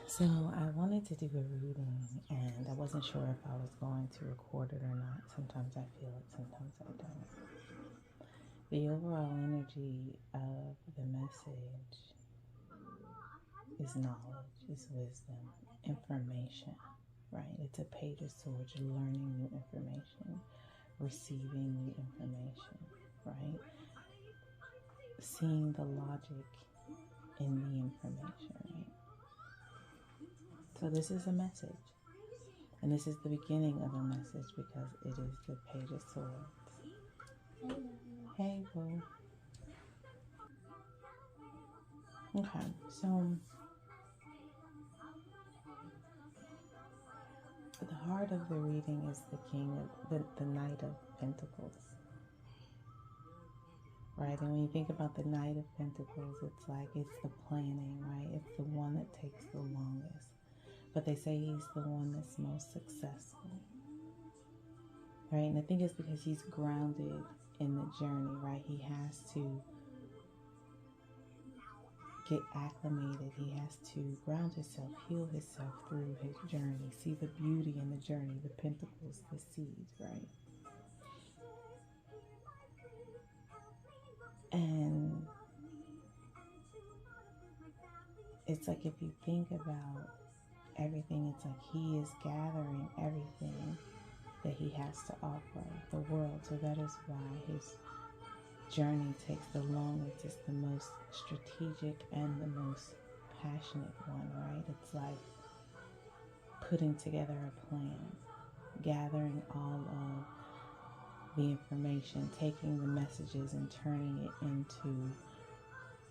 So I wanted to do a reading and I wasn't sure if I was going to record it or not. Sometimes I feel it, sometimes I don't. The overall energy of the message is knowledge, is wisdom, information, right? It's a page of swords. You're learning new information, receiving new information, right? Seeing the logic in the information, right? So this is a message. And this is the beginning of a message because it is the page of swords. Hey, boo. Okay, so the heart of the reading is the king of the knight of pentacles, right? And when you think about the knight of pentacles, it's like it's the planning, right? It's the one that takes the longest. But they say he's the one that's most successful, right? And I think it's because he's grounded in the journey, right? He has to get acclimated. He has to ground himself, heal himself through his journey, see the beauty in the journey, the pentacles, the seeds, right? And it's like if you think about everything, it's like he is gathering everything that he has to offer the world. So that is why his journey takes the longest. It's the most strategic and the most passionate one, right? It's like putting together a plan, gathering all of the information, taking the messages and turning it into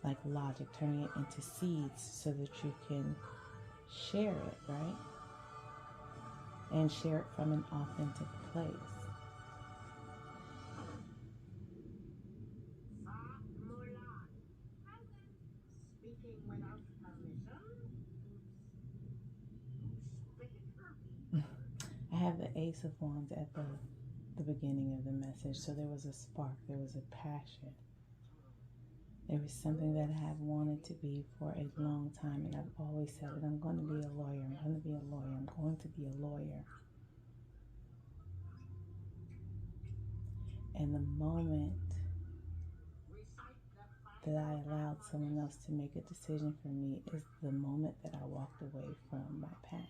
like logic, turning it into seeds so that you can share it, right? And share it from an authentic place. I have the Ace of Wands at the beginning of the message. So there was a spark, there was a passion. There was something that I have wanted to be for a long time, and I've always said it. I'm going to be a lawyer. I'm going to be a lawyer. I'm going to be a lawyer. And the moment that I allowed someone else to make a decision for me is the moment that I walked away from my path.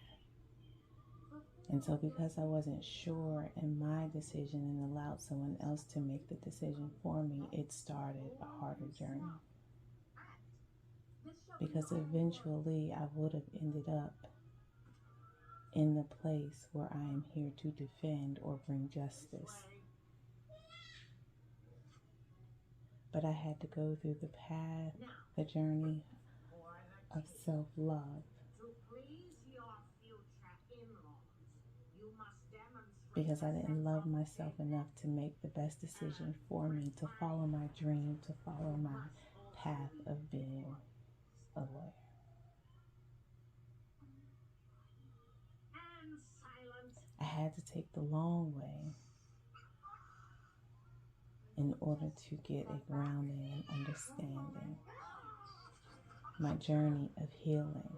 And so because I wasn't sure in my decision and allowed someone else to make the decision for me, it started a harder journey. Because eventually I would have ended up in the place where I am here to defend or bring justice. But I had to go through the path, the journey of self-love. Because I didn't love myself enough to make the best decision for me, to follow my dream, to follow my path of being a lawyer. I had to take the long way in order to get a grounding and understanding. My journey of healing.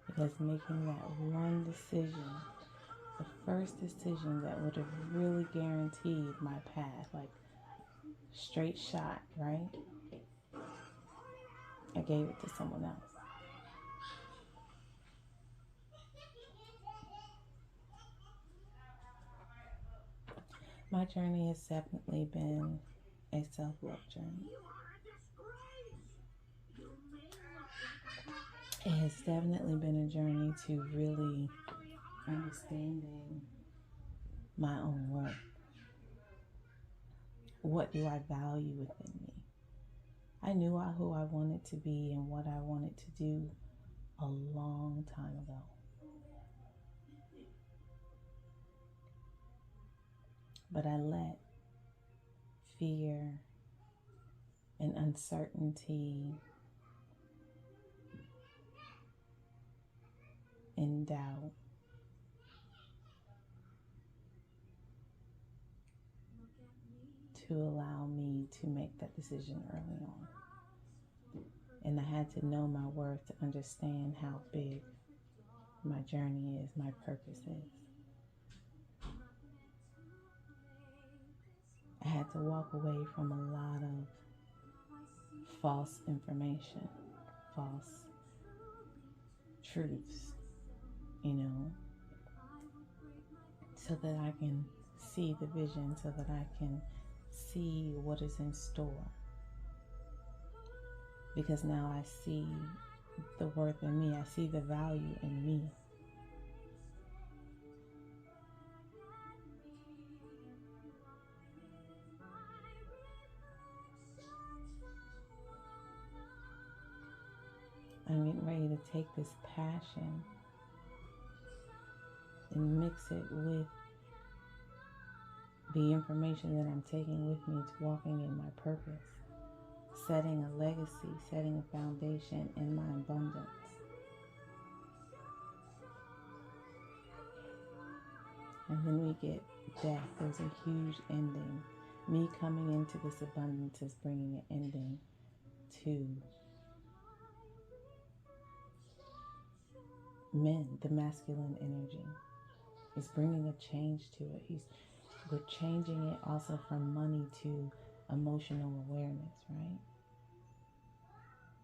Because making that one decision, the first decision that would have really guaranteed my path, like straight shot, right? I gave it to someone else. My journey has definitely been a self-love journey. It has definitely been a journey to really understanding my own worth. What do I value within me? I knew who I wanted to be and what I wanted to do a long time ago. But I let fear and uncertainty and doubt to allow me to make that decision early on. And I had to know my worth to understand how big my journey is, my purpose is. I had to walk away from a lot of false information, false truths, so that I can see the vision, so that I can see what is in store. Because now I see the worth in me. I see the value in me. I'm getting ready to take this passion and mix it with the information that I'm taking with me to walking in my purpose, setting a legacy, setting a foundation in my abundance. And then we get death. There's a huge ending. Me coming into this abundance is bringing an ending to men, the masculine energy. He's bringing a change to it. We're changing it also from money to emotional awareness, right?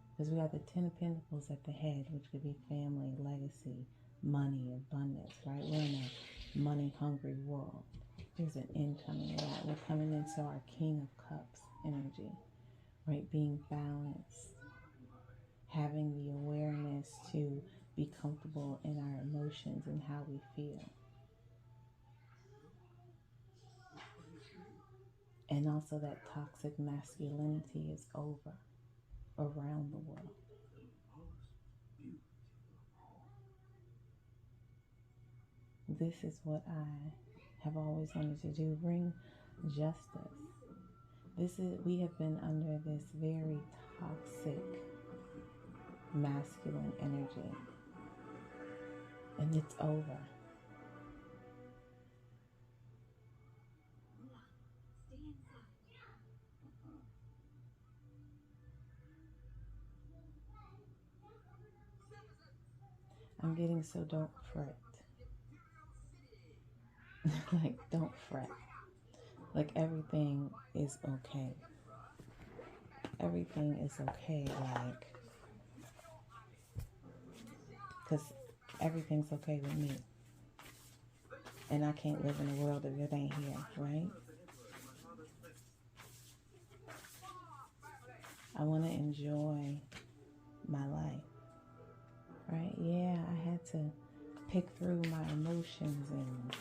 Because we got the 10 of Pentacles at the head, which could be family, legacy, money, abundance, right? We're in a money-hungry world. There's an end coming to that. We're coming into our King of Cups energy, right? Being balanced, having the awareness to be comfortable in our emotions and how we feel. And also that toxic masculinity is over around the world. This is what I have always wanted to do, bring justice. We have been under this very toxic masculine energy, and it's over. I'm getting so don't fret. Like, don't fret. Like, everything is okay. Everything is okay, like, because everything's okay with me. And I can't live in a world if it ain't here, right? I want to enjoy my life, right? Yeah, I had to pick through my emotions and,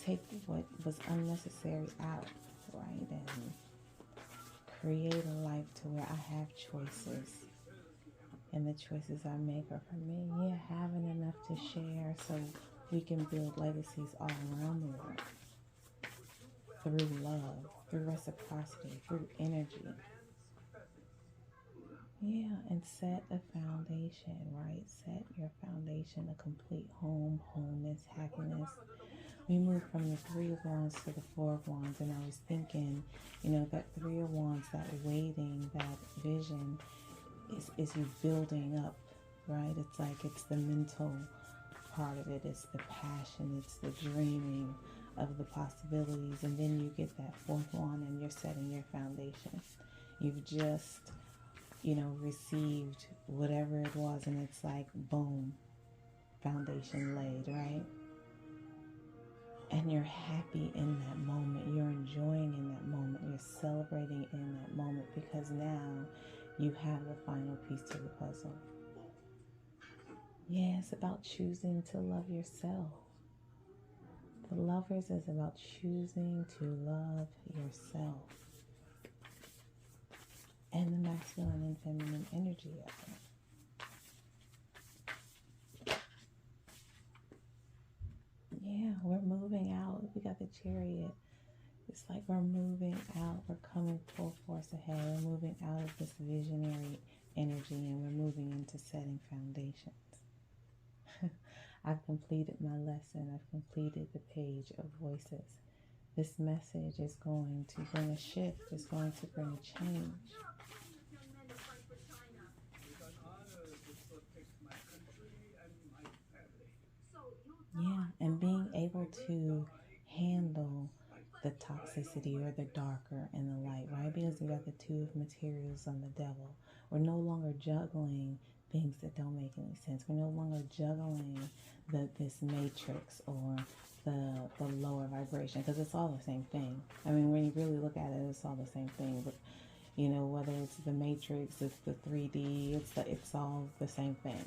take what was unnecessary out, right? And create a life to where I have choices. And the choices I make are for me. Yeah, having enough to share so we can build legacies all around the world. Through love, through reciprocity, through energy. Yeah, and set a foundation, right? Set your foundation, a complete home, wholeness, happiness. We moved from the 3 of Wands to the 4 of Wands, and I was thinking, that 3 of Wands, that waiting, that vision is you building up, right? It's like it's the mental part of it, it's the passion, it's the dreaming of the possibilities, and then you get that 4th wand and you're setting your foundation. You've just, received whatever it was, and it's like, boom, foundation laid, right? And you're happy in that moment. You're enjoying in that moment. You're celebrating in that moment because now you have the final piece to the puzzle. Yeah, it's about choosing to love yourself. The Lovers is about choosing to love yourself. And the masculine and feminine energy of it. Yeah, we're moving out. We got the Chariot. It's like we're moving out. We're coming full force ahead. We're moving out of this visionary energy and we're moving into setting foundations. I've completed my lesson. I've completed the page of voices. This message is going to bring a shift. It's going to bring a change. Yeah, and being able to handle the toxicity or the darker and the light, right? Because we got the two of materials on the devil. We're no longer juggling things that don't make any sense. We're no longer juggling this matrix or the lower vibration, because it's all the same thing. I mean, when you really look at it, it's all the same thing. But you know, whether it's the matrix, it's the 3D, it's all the same thing.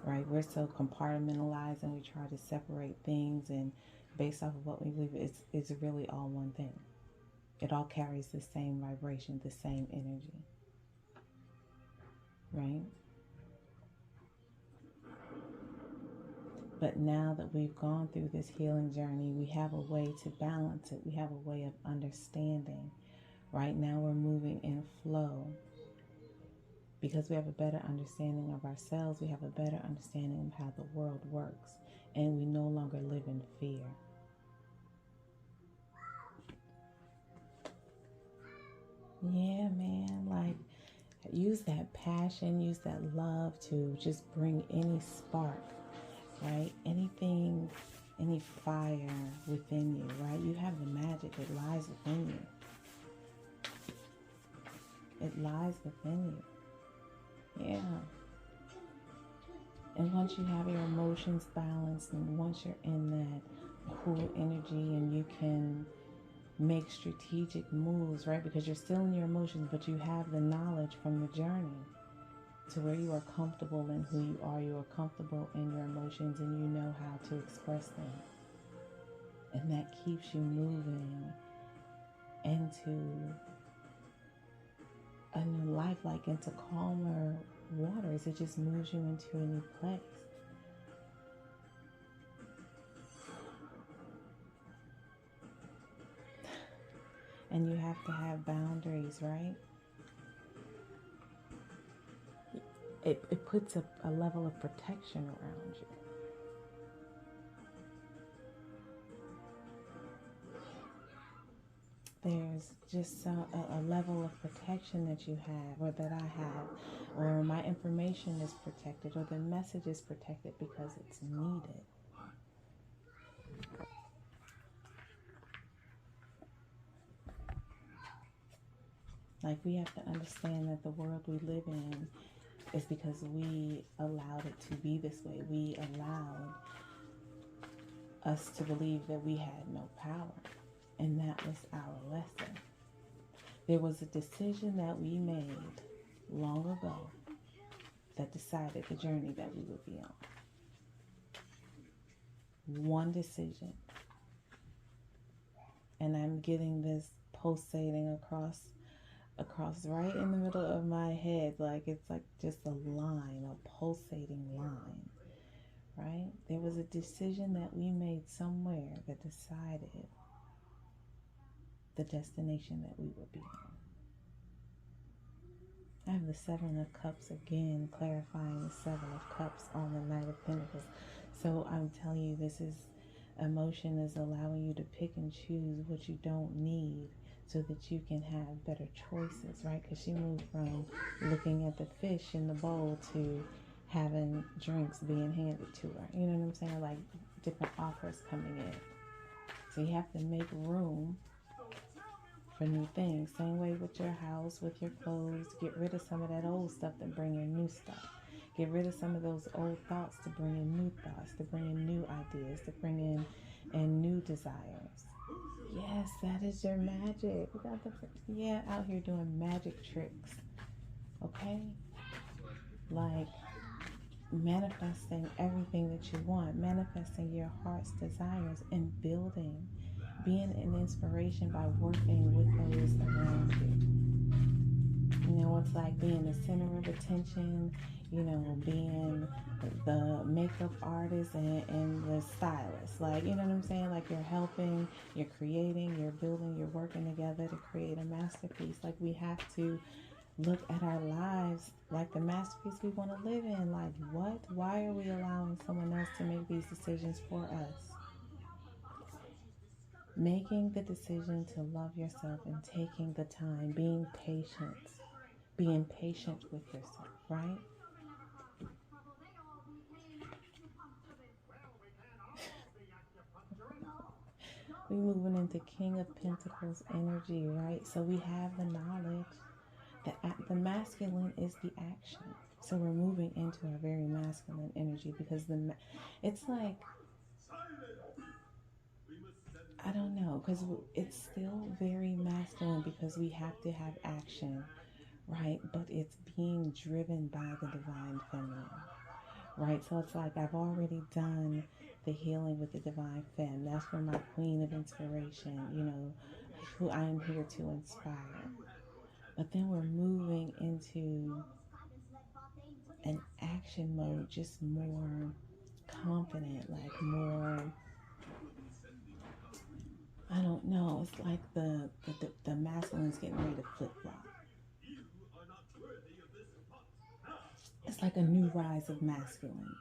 Right? We're so compartmentalized and we try to separate things, and based off of what we believe, it's really all one thing. It all carries the same vibration, the same energy. Right? But now that we've gone through this healing journey, we have a way to balance it. We have a way of understanding. Right now we're moving in flow. Because we have a better understanding of ourselves, we have a better understanding of how the world works, and we no longer live in fear. Yeah, man, like use that passion, use that love to just bring any spark, right? Anything, any fire within you, right? You have the magic, it lies within you. It lies within you. Yeah. And once you have your emotions balanced, and once you're in that cool energy and you can make strategic moves, right? Because you're still in your emotions, but you have the knowledge from the journey to where you are comfortable in who you are comfortable in your emotions, and you know how to express them. And that keeps you moving into a new life, like into calmer waters. It just moves you into a new place. And you have to have boundaries, right? It puts a level of protection around you. There's just a level of protection that you have, or that I have, or my information is protected, or the message is protected because it's needed. Like, we have to understand that the world we live in is because we allowed it to be this way. We allowed us to believe that we had no power. And that was our lesson. There was a decision that we made long ago that decided the journey that we would be on. One decision. And I'm getting this pulsating across right in the middle of my head. Like, it's like just a line, a pulsating line. Right? There was a decision that we made somewhere that decided the destination that we would be on. I have the Seven of Cups again, clarifying the Seven of Cups on the Knight of Pentacles. So I'm telling you, this is, emotion is allowing you to pick and choose what you don't need so that you can have better choices, right? Because she moved from looking at the fish in the bowl to having drinks being handed to her. You know what I'm saying? Like, different offers coming in. So you have to make room for new things. Same way with your house, with your clothes. Get rid of some of that old stuff to bring in new stuff. Get rid of some of those old thoughts to bring in new thoughts, to bring in new ideas, to bring in new desires. Yes, that is your magic. We got out here doing magic tricks. Okay? Like, manifesting everything that you want, manifesting your heart's desires, and building, being an inspiration by working with those around you. You know, it's like being the center of attention, you know, being the makeup artist and the stylist. Like, you know what I'm saying? Like, you're helping, you're creating, you're building, you're working together to create a masterpiece. Like, we have to look at our lives like the masterpiece we want to live in. Like, what? Why are we allowing someone else to make these decisions for us? Making the decision to love yourself and taking the time, being patient with yourself, right? We're moving into King of Pentacles energy, right? So we have the knowledge that the masculine is the action. So we're moving into a very masculine energy because it's like, I don't know, because it's still very masculine because we have to have action, right? But it's being driven by the divine feminine, right? So it's like I've already done the healing with the divine fem. That's for my queen of inspiration, who I am here to inspire. But then we're moving into an action mode, just more confident, like more, I don't know. It's like the masculine's getting ready to flip flop. It's like a new rise of masculine,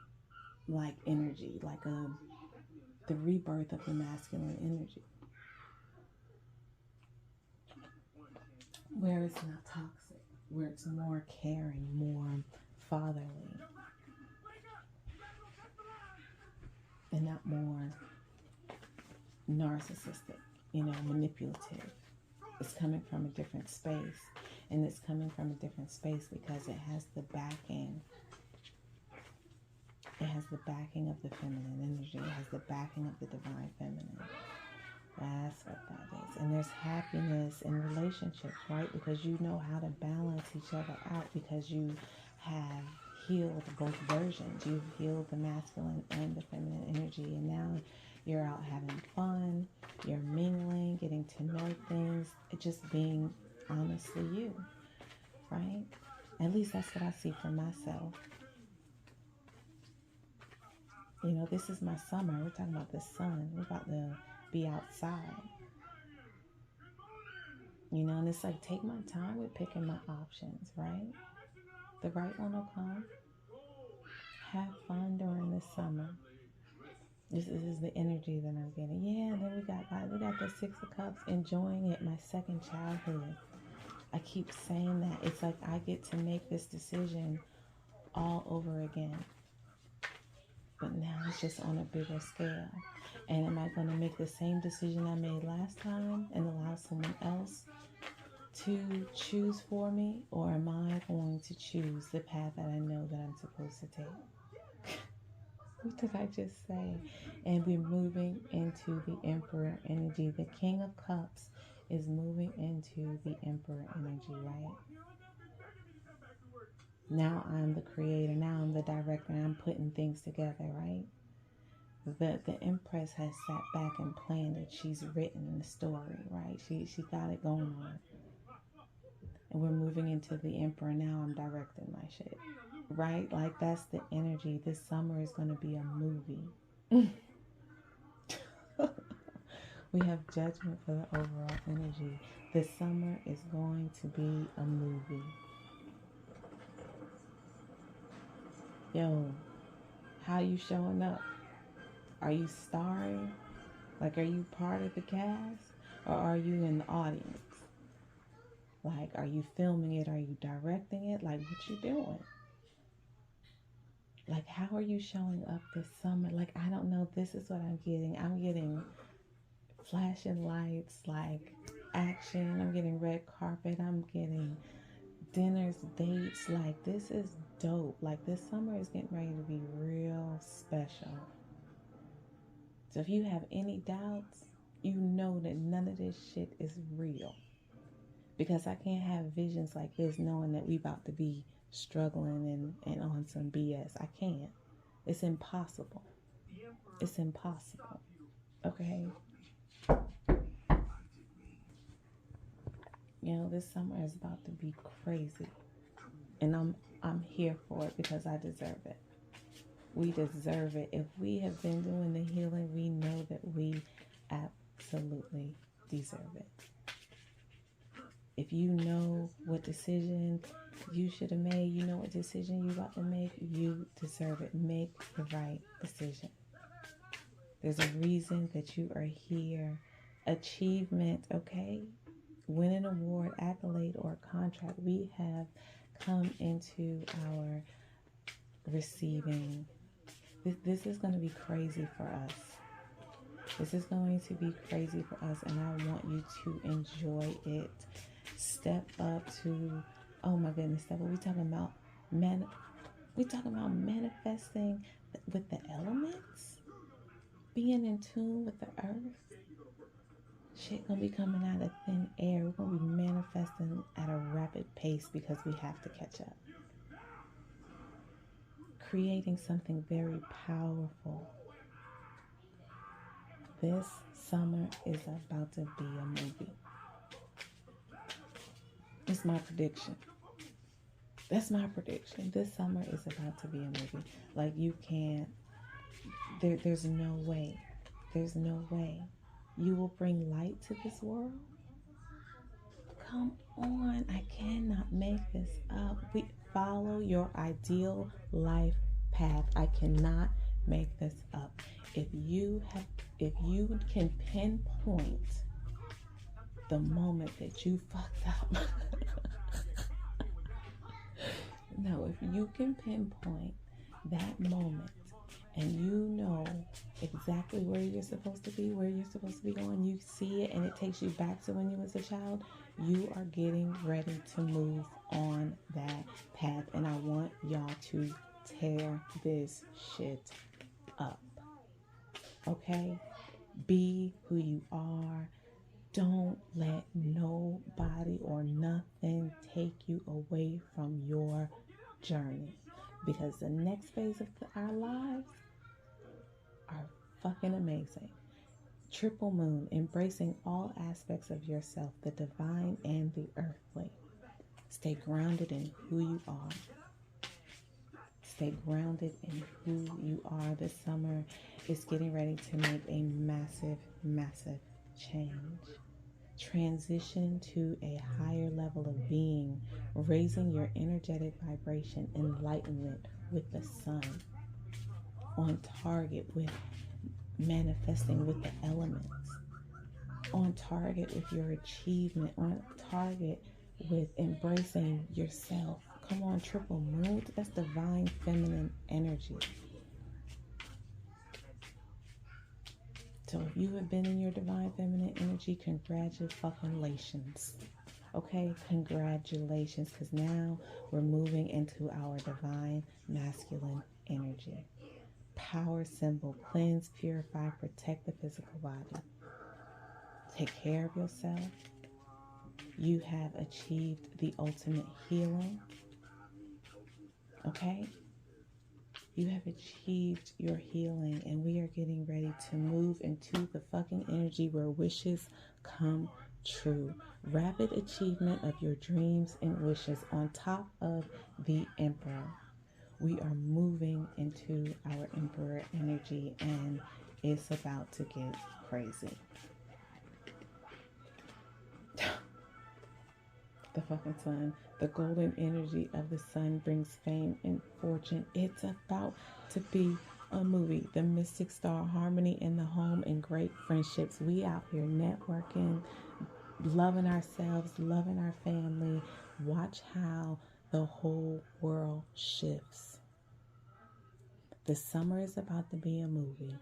like energy, like the rebirth of the masculine energy, where it's not toxic, where it's more caring, more fatherly, and not more narcissistic, manipulative. It's coming from a different space, and it's coming from a different space because it has the backing. It has the backing of the feminine energy. It has the backing of the divine feminine. That's what that is. And there's happiness in relationships, right? Because you know how to balance each other out because you have healed both versions. You've healed the masculine and the feminine energy. And now you're out having fun. You're mingling, getting to know things. It's just being honestly you, right? At least that's what I see for myself. This is my summer. We're talking about the sun. We're about to be outside. And it's like, take my time with picking my options, right? The right one will come. Have fun during the summer. This is the energy that I'm getting. Yeah, then we got the Six of Cups, enjoying it, my second childhood. I keep saying that. It's like I get to make this decision all over again. But now it's just on a bigger scale. And am I going to make the same decision I made last time and allow someone else to choose for me? Or am I going to choose the path that I know that I'm supposed to take? What did I just say? And we're moving into the Emperor energy. The King of Cups is moving into the Emperor energy, right? Now I'm the creator. Now I'm the director. And I'm putting things together, right? The Empress has sat back and planned it. She's written the story, right? She got it going on. And we're moving into the Emperor. Now I'm directing my shit, right? Like that's the energy. This summer is going to be a movie. We have judgment for the overall energy. This summer is going to be a movie. Yo, how you showing up? Are you starring? Like, are you part of the cast? Or are you in the audience? Like, are you filming it? Are you directing it? Like, what you doing? Like, how are you showing up this summer? Like, I don't know. This is what I'm getting. I'm getting flashing lights, like action. I'm getting red carpet. I'm getting dinners, dates. Like, this is dope. Like, this summer is getting ready to be real special. So if you have any doubts, you know that none of this shit is real. Because I can't have visions like this knowing that we about to be struggling and on some BS. I can't. It's impossible. It's impossible. Okay? This summer is about to be crazy. And I'm here for it because I deserve it. We deserve it. If we have been doing the healing, we know that we absolutely deserve it. If you know what decision you should have made, you know what decision you about to make, you deserve it. Make the right decision. There's a reason that you are here achievement, okay? Win an award, accolade, or contract. We have come into our receiving. This is going to be crazy for us. This is going to be crazy for us, and I want you to enjoy it. Step up to, oh my goodness, step up. We talking about manifesting with the elements, being in tune with the earth. Shit gonna be coming out of thin air. We're gonna be manifesting at a rapid pace because we have to catch up. Creating something very powerful. This summer is about to be a movie. It's my prediction. That's my prediction. This summer is about to be a movie. Like, you can't, there's no way. There's no way. You will bring light to this world? Come on. I cannot make this up. We follow your ideal life path. I cannot make this up. If you can pinpoint the moment that you fucked up. No, if you can pinpoint that moment and you know exactly where you're supposed to be, where you're supposed to be going, you see it and it takes you back to when you was a child, you are getting ready to move on that path. And I want y'all to tear this shit up. Okay? Be who you are. Don't let nobody or nothing take you away from your journey. Because the next phase of our lives are fucking amazing. Triple moon, embracing all aspects of yourself, the divine and the earthly. Stay grounded in who you are. Stay grounded in who you are. This summer is getting ready to make a massive, massive change. Transition to a higher level of being, raising your energetic vibration, enlightenment with the sun. On target with manifesting with the elements. On target with your achievement. On target with embracing yourself. Come on, triple moon. That's divine feminine energy. So if you have been in your divine feminine energy, congratulations. Okay, congratulations, because now we're moving into our divine masculine energy. Power symbol, cleanse, purify, protect the physical body. Take care of yourself. You have achieved the ultimate healing. Okay? You have achieved your healing, and we are getting ready to move into the fucking energy where wishes come true. Rapid achievement of your dreams and wishes on top of the Emperor. We are moving into our Emperor energy, and it's about to get crazy. The fucking sun. The golden energy of the sun brings fame and fortune. It's about to be a movie. The mystic star, harmony in the home, and great friendships. We out here networking, loving ourselves, loving our family. Watch how the whole world shifts. The summer is about to be a movie.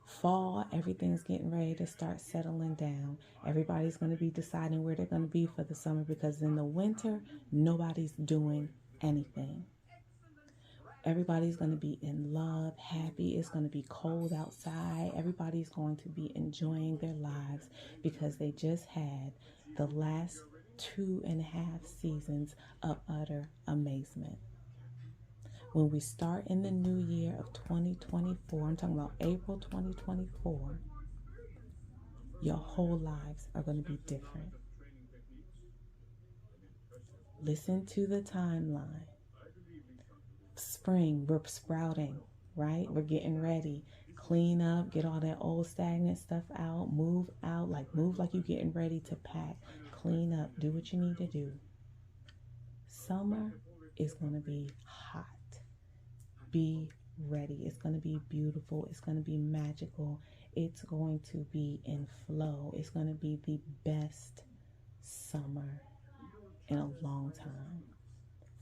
Fall, everything's getting ready to start settling down. Everybody's going to be deciding where they're going to be for the summer, because in the winter, nobody's doing anything. Everybody's going to be in love, happy. It's going to be cold outside. Everybody's going to be enjoying their lives because they just had the last 2.5 seasons of utter amazement. When we start in the new year of 2024, I'm talking about April 2024, your whole lives are going to be different. Listen to the timeline. Spring, we're sprouting, right? We're getting ready. Clean up, get all that old stagnant stuff out, move like you're getting ready to pack. Clean up, do what you need to do. Summer is going to be hot. Be ready. It's going to be beautiful. It's going to be magical. It's going to be in flow. It's going to be the best summer in a long time.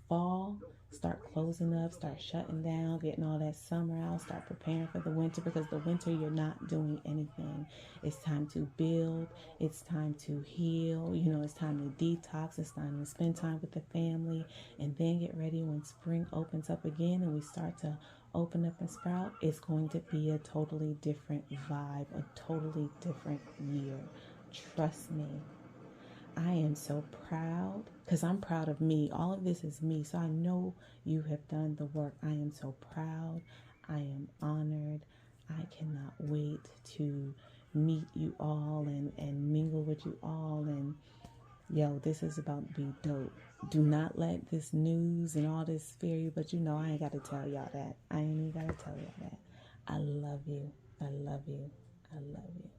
Fall, start closing up, start shutting down, getting all that summer out, start preparing for the winter, because the winter you're not doing anything. It's time to build, it's time to heal, it's time to detox, it's time to spend time with the family, and then get ready when spring opens up again and we start to open up and sprout. It's going to be a totally different vibe, a totally different year. Trust me. I am so proud, because I'm proud of me. All of this is me, so I know you have done the work. I am so proud. I am honored. I cannot wait to meet you all and mingle with you all. And yo, this is about to be dope. Do not let this news and all this fear you, but I ain't got to tell y'all that. I ain't even got to tell y'all that. I love you. I love you. I love you.